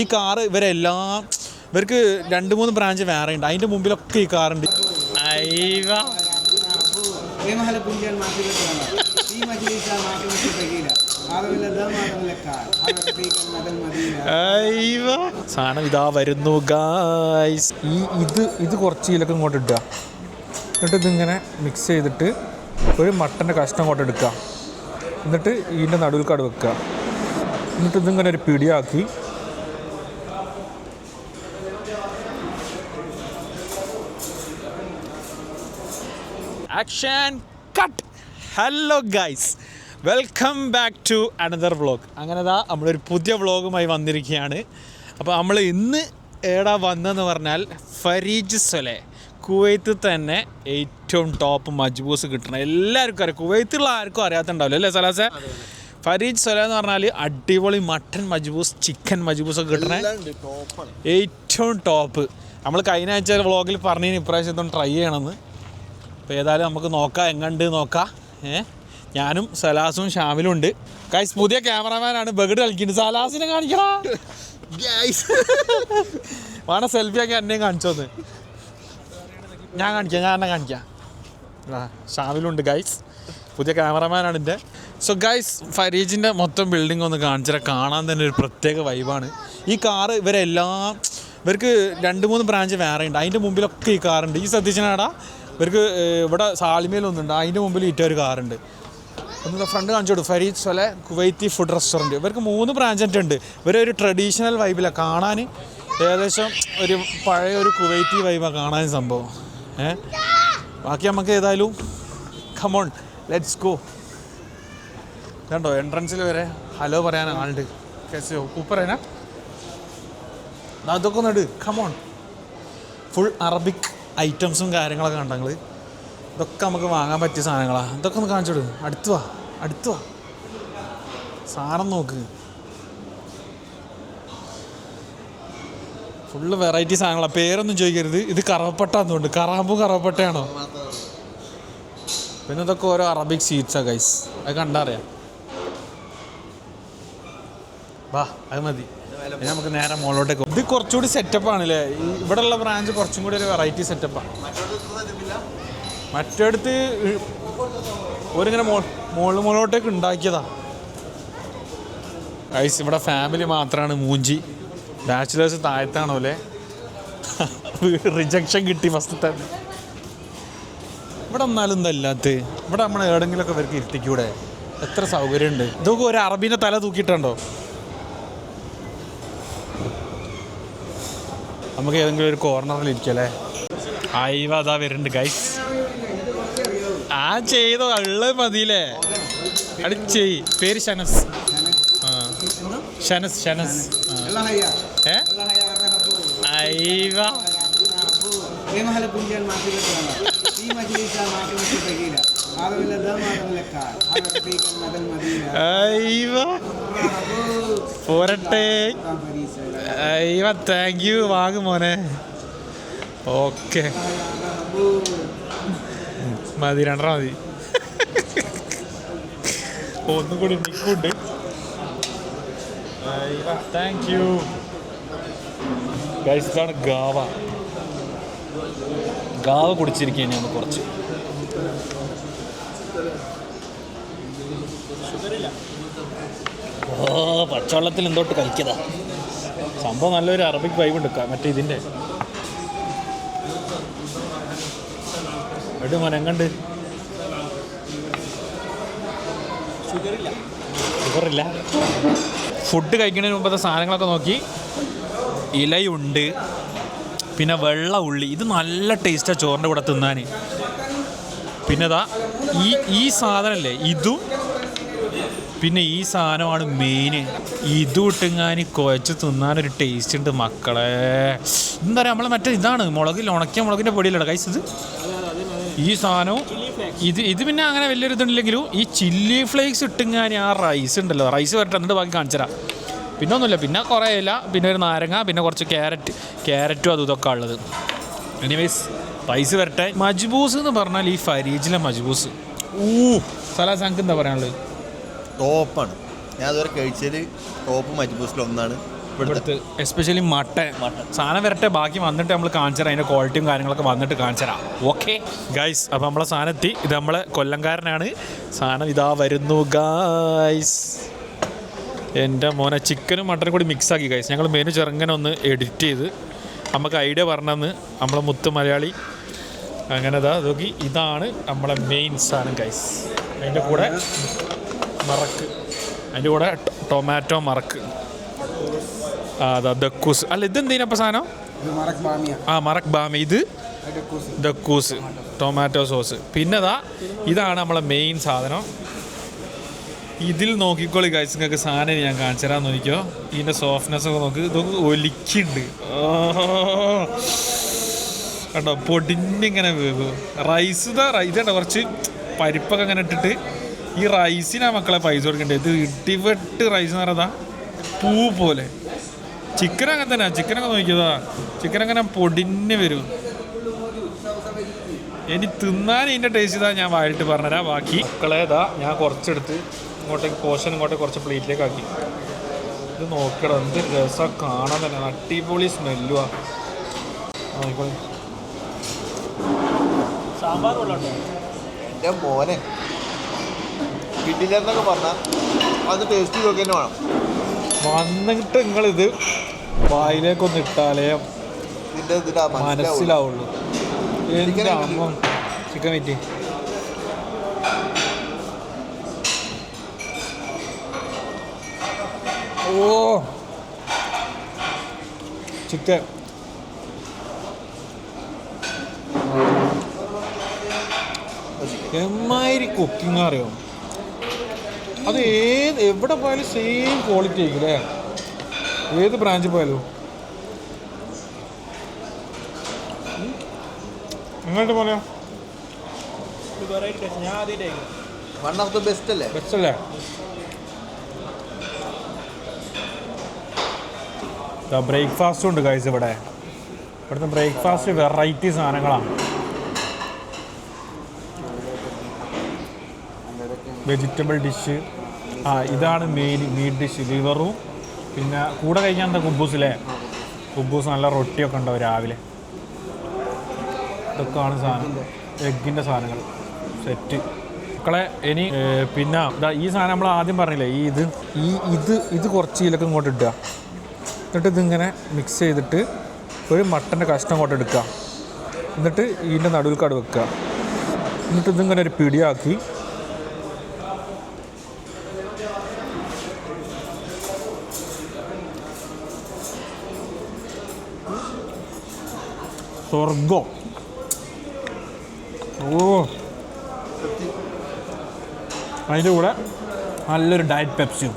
ഈ കാറ് ഇവർക്ക് 2-3 ബ്രാഞ്ച് വേറെ ഉണ്ട്. അതിൻ്റെ മുമ്പിലൊക്കെ ഈ കാറുണ്ട്. സാധനം ഇതാ വരുന്നു ഗായ്സ്. ഇത് കുറച്ച് ഇതിലൊക്കെ ഇങ്ങോട്ട് ഇടുക. എന്നിട്ട് ഇതിങ്ങനെ മിക്സ് ചെയ്തിട്ട് ഒരു മട്ടൻ്റെ കഷ്ണം ഇങ്ങോട്ട് എടുക്കുക. എന്നിട്ട് ഇതിൻ്റെ നടുവിൽക്കാട് വെക്കുക. എന്നിട്ട് ഇതിങ്ങനെ ഒരു പിടിയാക്കി action cut. Hello guys, welcome back to another vlog. അങ്ങനെ നമ്മളൊരു പുതിയ വ്ളോഗുമായി വന്നിരിക്കുകയാണ്. അപ്പോൾ നമ്മൾ ഇന്ന് എവിടെ വന്നതെന്ന് പറഞ്ഞാൽ ഫരീജ് സൊലെ, കുവൈത്തിൽ തന്നെ ഏറ്റവും ടോപ്പ് മജ്ബൂസ് കിട്ടണം. എല്ലാവർക്കും അറിയാം, കുവൈത്തുള്ള ആർക്കും അറിയാത്തുണ്ടാവില്ല അല്ലേ സലാസെ? ഫരീജ് സൊല എന്ന് പറഞ്ഞാൽ അടിപൊളി മട്ടൻ മജ്ബൂസ്, ചിക്കൻ മജ്ബൂസൊക്കെ കിട്ടണേ ഏറ്റവും ടോപ്പ്. നമ്മൾ കഴിഞ്ഞ ആഴ്ച വ്ളോഗിൽ പറഞ്ഞതിന് ഇപ്രാവശ്യം ഇതൊന്ന് ട്രൈ ചെയ്യണമെന്ന്. അപ്പോൾ ഏതായാലും നമുക്ക് നോക്കാം, എങ്ങണ്ട് നോക്കാം. ഞാനും സലാസും ഷാമിലും ഉണ്ട്. ഗൈസ് പുതിയ ക്യാമറമാനാണ്, ബഗഡ് കളിക്കുന്നുണ്ട്. സലാസിനെ കാണിക്കടാ, വേണം സെൽഫി ആക്കി എന്നെയും കാണിച്ചോന്ന്. ഞാൻ എന്നെ കാണിക്കാം. ഷാമിലുണ്ട് ഗൈസ്, പുതിയ ക്യാമറമാനാണ് എൻ്റെ. സോ ഗൈസ്, ഫരീജിൻ്റെ മൊത്തം ബിൽഡിംഗ് ഒന്ന് കാണിച്ചാൽ കാണാൻ തന്നെ ഒരു പ്രത്യേക വൈബാണ്. ഈ കാറ് ഇവർക്ക് 2-3 ബ്രാഞ്ച് വേറെ ഉണ്ട്. അതിൻ്റെ മുമ്പിലൊക്കെ ഈ കാറുണ്ട്. ഈ ശ്രദ്ധിച്ചാടാ, ഇവർക്ക് ഇവിടെ സാലിമയിലൊന്നുണ്ട്, അതിൻ്റെ മുമ്പിൽ ഒരു കാറുണ്ട്. ഒന്ന് ഫ്രണ്ട് കാണിച്ചു കൊടുക്കും, ഫരീജ് സൊലെ കുവൈത്തി ഫുഡ് റെസ്റ്റോറൻറ്റ്. ഇവർക്ക് 3 ബ്രാഞ്ച് ഉണ്ട്. ഇവരൊരു ട്രഡീഷണൽ വൈബിലാണ് കാണാൻ, ഏകദേശം ഒരു പഴയ ഒരു കുവൈത്തി വൈബാണ് കാണാൻ സംഭവം. ബാക്കി നമുക്ക് ഏതായാലും കമോൺ ലെറ്റ്സ് ഗോ. ഇതുണ്ടോ എൻട്രൻസിൽ വരെ ഹലോ പറയാൻ ആളുണ്ട്. കേസോ കൂപ്പറേനാ അതൊക്കെ ഒന്ന് ഇട്. കമോൺ, ഫുൾ അറബിക് ഐറ്റംസും കാര്യങ്ങളൊക്കെ കണ്ടങ്ങൾ. ഇതൊക്കെ നമുക്ക് വാങ്ങാൻ പറ്റിയ സാധനങ്ങളാണ്. ഇതൊക്കെ ഒന്ന് കാണിച്ചോട്. അടുത്ത് വാ സാധനം നോക്ക്. ഫുള്ള് വെറൈറ്റി സാധനങ്ങളാണ്. പേരൊന്നും ചോദിക്കരുത്. ഇത് കറവപ്പട്ടാന്നുണ്ട്. കറവപ്പട്ടയാണോ? പിന്നെ ഇതൊക്കെ ഓരോ അറബിക് സ്വീറ്റ്സാണ് ഗൈസ്, അത് കണ്ടറിയാം. വാ, അത് മതി. പിന്നെ നമുക്ക് നേരെ മുകളിലോട്ടേക്ക്. ഇത് കുറച്ചുകൂടി സെറ്റപ്പാണല്ലേ, ഇവിടെയുള്ള ബ്രാഞ്ച് കുറച്ചും കൂടി ഒരു വെറൈറ്റി സെറ്റപ്പാണ്. മറ്റടുത്ത് ഒരിങ്ങനെ മുകളിലോട്ടേക്ക് ഉണ്ടാക്കിയതാ ഗൈസ്. ഇവിടെ ഫാമിലി മാത്രമാണ് മൂഞ്ചി, ബാച്ചിലേഴ്സ് താഴത്താണോ അല്ലേ. റിജക്ഷൻ കിട്ടി ഫസ്റ്റ് തന്നെ. ഇവിടെ ഒന്നാലും എന്തല്ലാത്ത, ഇവിടെ നമ്മൾ എവിടെയെങ്കിലുമൊക്കെ ഇവർക്ക് ഇരുത്തിക്കൂടെ? എത്ര സൗകര്യമുണ്ട്. ഇതൊക്കെ ഒരു അറബീൻ്റെ തല തൂക്കിയിട്ടുണ്ടോ? നമുക്ക് ഏതെങ്കിലും ഒരു കോർണറിൽ ഇരിക്കല്ലേ. അതാ വരുന്നുണ്ട് ഗൈസ്. ആ ചെയ്തോ ഉള്ളത് മതിയില്ലേ, അടിച്ച്. പേര് ഷനസ്. ഷനസ്. പോരട്ടെ. Thank you. വാങ്ങും മോനെ. ഓക്കെ മതി, 2 മതി. ഒന്നും കൂടി നിൽക്കുന്നുണ്ട്. Thank you guys. ഇതാണ് ഗാവ കുടിച്ചിരിക്കുകയാണ് ഒന്ന് കുറച്ച്. പച്ചവെള്ളത്തിൽ എന്തോട്ട് കളിക്കതാ സംഭവം. നല്ലൊരു അറബിക് വൈബ് എടുക്കാം. മറ്റേ ഇതിൻ്റെ എട് മോനെ, എങ്ങണ്ട്? ഷുഗറില്ല. ഫുഡ് കഴിക്കുന്നതിന് മുമ്പത്തെ സാധനങ്ങളൊക്കെ നോക്കി. ഇലയുണ്ട്, പിന്നെ വെള്ള ഉള്ളി. ഇത് നല്ല ടേസ്റ്റാണ് ചോറിൻ്റെ കൂടെ തിന്നാൻ. പിന്നെ ഈ സാധനമല്ലേ ഇതും, പിന്നെ ഈ സാധനമാണ് മെയിൻ. ഇതും ഇട്ടിങ്ങാൻ കുഴച്ച് തിന്നാനൊരു ടേസ്റ്റ് ഉണ്ട് മക്കളെ. എന്താ പറയുക, നമ്മളെ മറ്റേ ഇതാണ് ഉണക്കിയ മുളകിൻ്റെ പൊടിയല്ലേ കൈസ് ഇത്. ഈ സാധനവും ഇത് പിന്നെ അങ്ങനെ വലിയൊരു ഇതുണ്ടെങ്കിലും ഈ ചില്ലി ഫ്ലേക്സ് ഇട്ടിങ്ങാൻ ആ റൈസ് ഉണ്ടല്ലോ, റൈസ് വരട്ടെ എന്നിട്ട് ബാക്കി കാണിച്ചുതരാം. പിന്നെ ഒന്നുമില്ല, പിന്നെ കുറേ ഇല, പിന്നെ ഒരു നാരങ്ങ, പിന്നെ കുറച്ച് ക്യാരറ്റും അതും ഇതൊക്കെ ഉള്ളത്. എനിവേസ് റൈസ് വരട്ടെ. മജ്ബൂസ് എന്ന് പറഞ്ഞാൽ ഈ ഫരീജിലെ മജ്ബൂസ് സലാസ് എനിക്ക് എന്താ പറയാനുള്ളത്? ടോപ്പാണ്. ഞാൻ അതുവരെ കഴിച്ചതിൽ ടോപ്പ് മജ്ബൂസിലൊന്നാണ്. ഇവിടുത്തെ എസ്പെഷ്യലി മട്ടൻ സാധനം വരട്ടെ, ബാക്കി വന്നിട്ട് നമ്മൾ കാണിച്ചു അതിൻ്റെ ക്വാളിറ്റിയും കാര്യങ്ങളൊക്കെ വന്നിട്ട് കാണിച്ചു തരാം. ഓക്കെ ഗൈസ്, അപ്പോൾ നമ്മളെ സാധനം എത്തി. ഇത് നമ്മളെ കൊല്ലംകാരനാണ്. സാധനം ഇതാ വരുന്നു ഗൈസ്. എൻ്റെ മോനെ ചിക്കനും മട്ടനും കൂടി മിക്സാക്കി ഗൈസ്. ഞങ്ങൾ മെനു ചെറുങ്ങനെ ഒന്ന് എഡിറ്റ് ചെയ്ത് നമുക്ക് ഐഡിയ പറഞ്ഞെന്ന് നമ്മളെ മുത്ത് മലയാളി. അങ്ങനെ നോക്കി, ഇതാണ് നമ്മളെ മെയിൻ സാധനം ഗൈസ്. അതിൻ്റെ കൂടെ മറക്ക്, അതിൻ്റെ കൂടെ ടൊമാറ്റോ മറക്ക്. അതാ ദക്കൂസ്. അല്ല ഇതെന്തേനപ്പോൾ സാധനം? മറക് ബാമി. ഇത് ദക്കൂസ് ടൊമാറ്റോ സോസ്. പിന്നെ ഇതാണ് നമ്മളെ മെയിൻ സാധനം. ഇതിൽ നോക്കിക്കോളി ഗൈസ്, നിങ്ങൾക്ക് സാധനം ഞാൻ കാണിച്ചു തരാൻ നോക്കിക്കോ. ഇതിൻ്റെ സോഫ്റ്റ്നെസ് ഒക്കെ നോക്ക്, ഇതൊക്കെ ഒലിക്കുന്നുണ്ട് കണ്ടോ, പൊടിഞ്ഞിങ്ങനെ വേവ്. റൈസ് ഇതുണ്ടോ, കുറച്ച് പരിപ്പൊക്കെ ഇങ്ങനെ ഇട്ടിട്ട് ഈ റൈസിനാണ് മക്കളെ പൈസ കൊടുക്കേണ്ടത്. ഇത് ഇടിവെട്ട് റൈസ് എന്ന് പറയുന്നതാ പൂ പോലെ. ചിക്കൻ അങ്ങനെ തന്നെ, ചിക്കനൊക്കെ നോക്കിയതാ, ചിക്കൻ അങ്ങനെ പൊടിഞ്ഞ് വരും. ഇനി തിന്നാൻ ഇതിൻ്റെ ടേസ്റ്റ് ഇതാ ഞാൻ വായിട്ട് പറഞ്ഞുതരാം. ബാക്കി മക്കളെ ഞാൻ കുറച്ചെടുത്ത് ഇങ്ങോട്ടേക്ക് പോർഷൻ ഇങ്ങോട്ടേക്ക് കുറച്ച് പ്ലേറ്റിലേക്ക് ആക്കി. ഇത് നോക്കണം, എന്ത് രസം കാണാൻ തന്നെ, അടിപൊളി സ്മെല്ലുവാ. നോക്കിക്കോളി. സാമ്പാർ കൊള്ളാട്ടോ എൻ്റെ മോനെ, കിട്ടില്ലെന്നൊക്കെ പറഞ്ഞാൽ അത് ടേസ്റ്റ് ചെയ്തൊക്കെ തന്നെ വേണം. വന്നിട്ട് നിങ്ങളിത് വായിലേക്കൊന്ന് ഇട്ടാലേ മനസ്സിലാവുള്ളൂ. എൻ്റെ അമ്മ ചിക്കൻ വെറ്റി ചിക്കൻ എമ്മാതിരി കുക്കിംഗ് അറിയോ. അത് എവിടെ പോയാലും സെയിം ക്വാളിറ്റി ആയിരിക്കും അല്ലേ, ഏത് ബ്രാഞ്ചിൽ പോയാലും. എങ്ങോട്ട് പോലെയോ ബെസ്റ്റ് അല്ലേ. ബ്രേക്ക്ഫാസ്റ്റും ഉണ്ട് ഗൈസ് ഇവിടെ. ഇവിടുത്തെ ബ്രേക്ക്ഫാസ്റ്റ് വെറൈറ്റി സാധനങ്ങളാണ്. വെജിറ്റബിൾ ഡിഷ്, ഇതാണ് മെയിൻ മീറ്റ് ഡിഷ്, ലിവറും. പിന്നെ കൂടെ കഴിക്കാൻ എന്താ കുബൂസില്ലേ, കുബൂസ് നല്ല റൊട്ടിയൊക്കെ ഉണ്ടാവും രാവിലെ. ഇതൊക്കെയാണ് സാധനം, എഗ്ഗിൻ്റെ സാധനങ്ങൾ സെറ്റ് മക്കളെ. ഇനി പിന്നെ ഈ സാധനം നമ്മൾ ആദ്യം പറഞ്ഞില്ലേ, ഇത് കുറച്ച് ഇതിലൊക്കെ ഇങ്ങോട്ട് ഇടുക. എന്നിട്ട് ഇതിങ്ങനെ മിക്സ് ചെയ്തിട്ട് ഒരു മട്ടൻ്റെ കഷ്ണം ഇങ്ങോട്ട് എടുക്കുക. എന്നിട്ട് ഇതിൻ്റെ നടുവിൽക്കാട് വെക്കുക. എന്നിട്ട് ഇതിങ്ങനെ ഒരു പിടിയാക്കി സ്വർഗം. അതിൻ്റെ കൂടെ നല്ലൊരു ഡയറ്റ് പെപ്സിയും.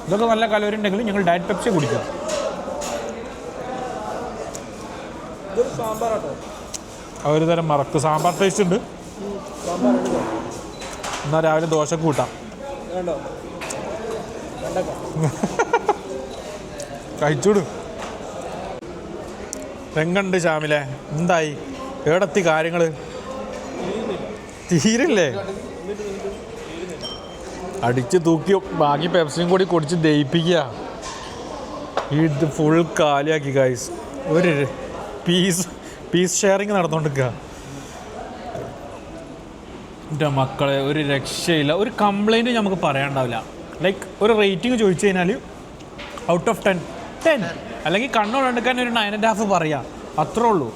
ഇതൊക്കെ നല്ല കലോറി ഉണ്ടെങ്കിൽ ഞങ്ങൾ ഡയറ്റ് പെപ്സി കുടിക്കുക. ഒരു തരം മറക്ക് സാമ്പാർ ടേസ്റ്റ് ഉണ്ട്. എന്നാൽ രാവിലെ ദോശ കൂട്ടാം. കഴിച്ചൂടും. എങ്ങണ്ട് ശ്യാമിലെ, എന്തായി, എവിടെത്തി കാര്യങ്ങൾ? തീരില്ലേ? അടിച്ച് തൂക്കി ബാക്കി പെപ്സിയും കൂടി കുടിച്ച് ദയിപ്പിക്കുക. ഇത് ഫുൾ കാലിയാക്കി ഗൈസ്. ഒരു പീസ് ഷെയറിങ് നടന്നുകൊണ്ടിരിക്കുക. എൻ്റെ മക്കളെ ഒരു രക്ഷയില്ല. ഒരു കംപ്ലൈൻറ്റ് നമുക്ക് പറയാനുണ്ടാവില്ല. ലൈക്ക് ഒരു റേറ്റിംഗ് ചോദിച്ചു കഴിഞ്ഞാൽ ഔട്ട് ഓഫ് 10 അല്ലെങ്കിൽ കണ്ണോടെടുക്കാൻ ഒരു 9.5 പറയാം, അത്രേ ഉള്ളൂ.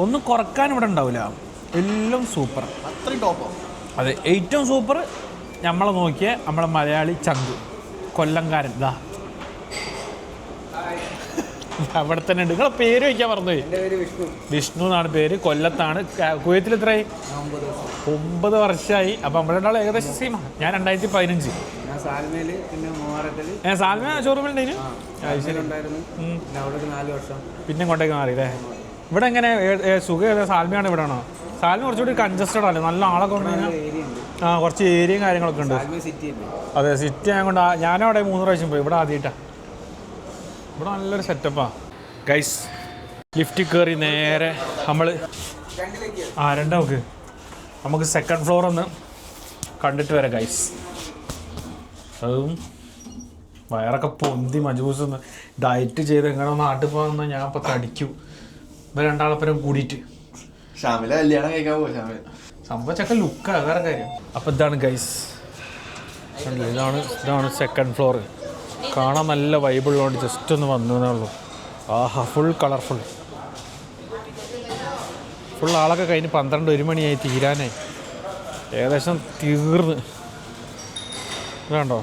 ഒന്നും കുറക്കാൻ ഇവിടെ ഉണ്ടാവില്ല. എല്ലാം സൂപ്പർ, അത്രയും ടോപ്പ്. അതെ, ഏറ്റവും സൂപ്പർ നമ്മളെ നോക്കിയ നമ്മളെ മലയാളി ചങ്ക് കൊല്ലംകാരൻ. അവിടെ തന്നെ ഉണ്ട്. നിങ്ങളെ പേര് വയ്ക്കാൻ പറഞ്ഞുപോയി. വിഷ്ണു എന്നാണ് പേര്. കൊല്ലത്താണ്. കുവൈത്തിൽ എത്രയായി? 9 വർഷമായി. അപ്പം നമ്മളുണ്ടാവും ഏകദേശം സെയിം. ഞാൻ 2015. സാൽമ ഷോറൂമിലുണ്ടായിരുന്നു. പിന്നെ ഇങ്ങോട്ടേക്ക് മാറി അല്ലേ? ഇവിടെ എങ്ങനെ സുഖം? സാൽമയാണ് ഇവിടെ ആണോ? സാൽമ കുറച്ചുകൂടി കൺജസ്റ്റഡ് അല്ലേ? നല്ല ആളൊക്കെ ഉണ്ട്. കുറച്ച് ഏരിയയും കാര്യങ്ങളൊക്കെ ഉണ്ട്. അതെ, സിറ്റി ആയതുകൊണ്ട് ഞാനവിടെ 3 പ്രാവശ്യം പോയി. ഇവിടെ ആദ്യമായിട്ടാണ്. ഇവിടെ നല്ലൊരു സെറ്റപ്പാണ് ഗൈസ്. ലിഫ്റ്റ് കയറി നേരെ നമ്മൾ രണ്ടാമക്ക് നമുക്ക് സെക്കൻഡ് ഫ്ലോർ ഒന്ന് കണ്ടിട്ട് വരാം ഗൈസ്. അതും വയറൊക്കെ പൊന്തി മജൂസ് ഒന്ന് ഡയറ്റ് ചെയ്ത് എങ്ങനെ നാട്ടിൽ പോകാൻ ഞാൻ ഇപ്പം തടിക്കൂ ഇപ്പം രണ്ടാളപ്പരം കൂടിയിട്ട് ഷാമിലെ കല്യാണം കഴിക്കാൻ പോകും ഷാമിൽ സംഭവം ചക്ക ലുക്കാണ് വേറെ കാര്യം. അപ്പം ഇതാണ് ഗൈസ്, ഇതാണ് സെക്കൻഡ് ഫ്ലോർ. കാണാൻ നല്ല വൈബിളുള്ളതുകൊണ്ട് ജസ്റ്റ് ഒന്ന് വന്നതേ ഉള്ളൂ. ആഹാ, ഫുൾ കളർഫുൾ. ഫുൾ ആളൊക്കെ കഴിഞ്ഞ് 12-1 മണിയായി തീരാനായി, ഏകദേശം തീർന്ന്. ഇതാണ്ടോ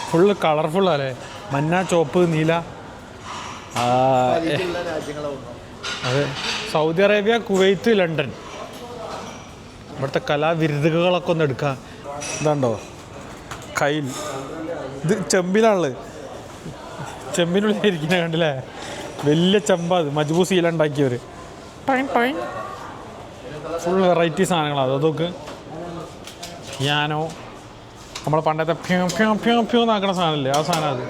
ഫുള്ള് കളർഫുള്ളല്ലേ, മഞ്ഞ ചോപ്പ് നീല. അതെ, സൗദി അറേബ്യ, കുവൈത്ത്, ലണ്ടൻ. ഇവിടുത്തെ കലാവിരുതുകളൊക്കെ ഒന്ന് എടുക്കാം. ഇതാണ്ടോ കയ്യിൽ, ഇത് ചെമ്പിലാണുള്ളത്, ചെമ്പിനുള്ളിൽ ഇരിക്കുന്ന കണ്ടില്ലേ, വലിയ ചെമ്പാ അത്, മജ്ബൂസ് ഉണ്ടാക്കിയവർ. ഫുൾ വെറൈറ്റി സാധനങ്ങളാണ്. അതൊക്കെ പിയാനോ, നമ്മളെ പണ്ടത്തെ ഫ്യൂ എന്നാക്കണ സാധനമല്ലേ, ആ സാധനം അത്.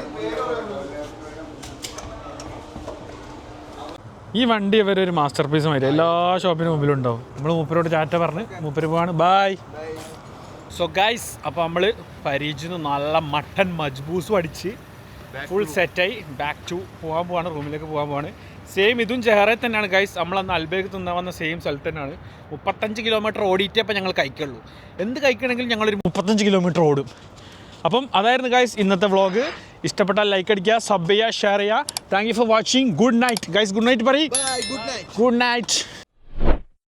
ഈ വണ്ടി ഇവരൊരു മാസ്റ്റർ പീസ് മാതിരി എല്ലാ ഷോപ്പിനും മുമ്പിലും ഉണ്ടാവും. നമ്മൾ മൂപ്പരോട് ചാറ്റ പറഞ്ഞ് മൂപ്പര് പോവാണ്, ബായ്. സോ ഗൈസ്, അപ്പോൾ നമ്മൾ പരീക്ഷിന്ന് നല്ല മട്ടൻ മജ്ബൂസും അടിച്ച് ഫുൾ സെറ്റായി ബാക്ക് ടു പോകാൻ പോവാണ്, റൂമിലേക്ക് പോകാൻ പോവാണ്. സെയിം ഇതും ചെഹറയിൽ തന്നെയാണ് ഗൈസ്, നമ്മളന്ന് അൽബേക്ക് തിന്നാൻ വന്ന സെയിം സ്ഥലത്ത് തന്നെയാണ്. 35 കിലോമീറ്റർ ഓടിയിട്ടേ അപ്പം ഞങ്ങൾ കഴിക്കുള്ളൂ. എന്ത് കഴിക്കണമെങ്കിൽ ഞങ്ങളൊരു 35 കിലോമീറ്റർ ഓടും. അപ്പം അതായിരുന്നു ഗൈസ് ഇന്നത്തെ വ്ളോഗ്. ഇഷ്ടപ്പെട്ടാൽ ലൈക്ക് അടിക്കുക, സബ് ചെയ്യുക, ഷെയർ ചെയ്യുക. Thank you for watching. Good night guys. Good night പറയും. Good night. Good night.